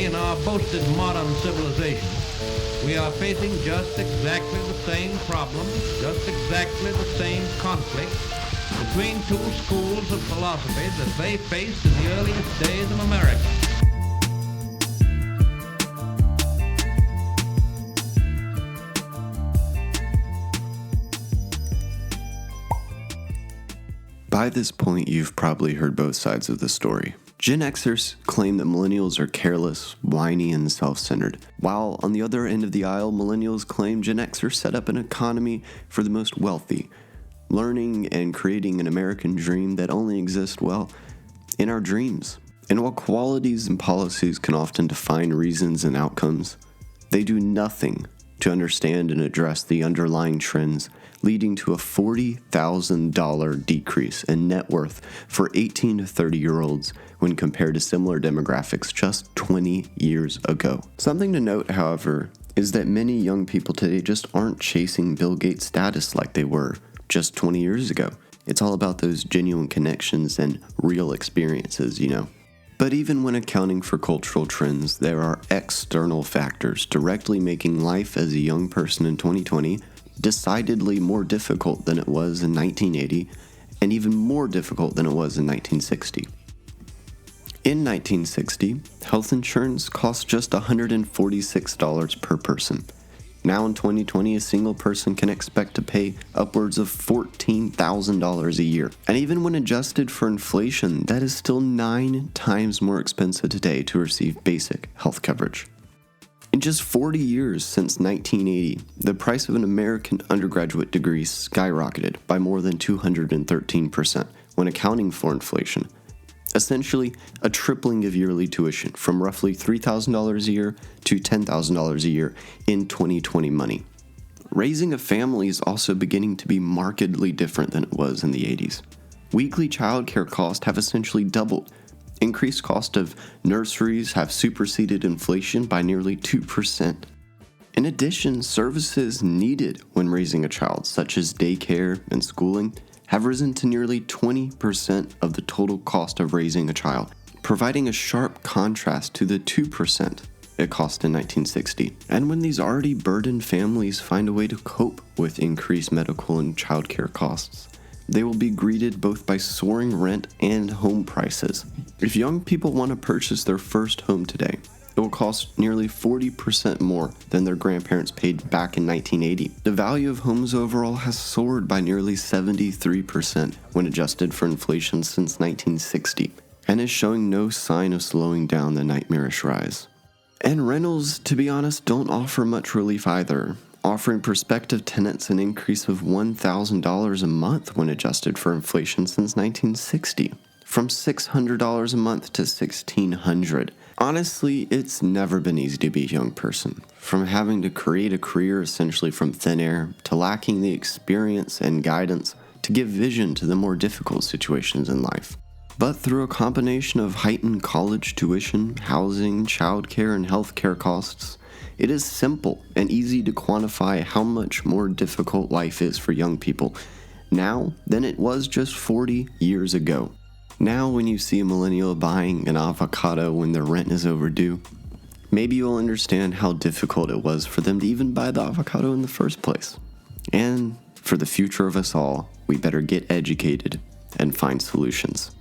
today in our boasted modern civilization, we are facing just exactly the same problem, just exactly the same conflict between two schools of philosophy that they faced in the earliest days of America. By this point, you've probably heard both sides of the story. Gen Xers claim that millennials are careless, whiny, and self-centered, while on the other end of the aisle, millennials claim Gen Xers set up an economy for the most wealthy, learning and creating an American dream that only exists, well, in our dreams. And while qualities and policies can often define reasons and outcomes, they do nothing to understand and address the underlying trends leading to a $40,000 decrease in net worth for 18 to 30-year-olds when compared to similar demographics just 20 years ago. Something to note, however, is that many young people today just aren't chasing Bill Gates status like they were just 20 years ago. It's all about those genuine connections and real experiences, you know. But even when accounting for cultural trends, there are external factors directly making life as a young person in 2020 decidedly more difficult than it was in 1980, and even more difficult than it was in 1960. In 1960, health insurance cost just $146 per person. Now in 2020, a single person can expect to pay upwards of $14,000 a year. And even when adjusted for inflation, that is still 9 times more expensive today to receive basic health coverage. In just 40 years since 1980, the price of an American undergraduate degree skyrocketed by more than 213% when accounting for inflation. Essentially, a tripling of yearly tuition from roughly $3,000 a year to $10,000 a year in 2020 money. Raising a family is also beginning to be markedly different than it was in the 80s. Weekly childcare costs have essentially doubled. Increased cost of nurseries have superseded inflation by nearly 2%. In addition, services needed when raising a child, such as daycare and schooling, have risen to nearly 20% of the total cost of raising a child, providing a sharp contrast to the 2% it cost in 1960. And when these already burdened families find a way to cope with increased medical and childcare costs, they will be greeted both by soaring rent and home prices. If young people want to purchase their first home today, it will cost nearly 40% more than their grandparents paid back in 1980. The value of homes overall has soared by nearly 73% when adjusted for inflation since 1960, and is showing no sign of slowing down the nightmarish rise. And rentals, to be honest, don't offer much relief either, offering prospective tenants an increase of $1,000 a month when adjusted for inflation since 1960, from $600 a month to $1,600. Honestly, it's never been easy to be a young person. From having to create a career essentially from thin air, to lacking the experience and guidance to give vision to the more difficult situations in life. But through a combination of heightened college tuition, housing, childcare, and healthcare costs, it is simple and easy to quantify how much more difficult life is for young people now than it was just 40 years ago. Now when you see a millennial buying an avocado when their rent is overdue, maybe you'll understand how difficult it was for them to even buy the avocado in the first place. And for the future of us all, we better get educated and find solutions.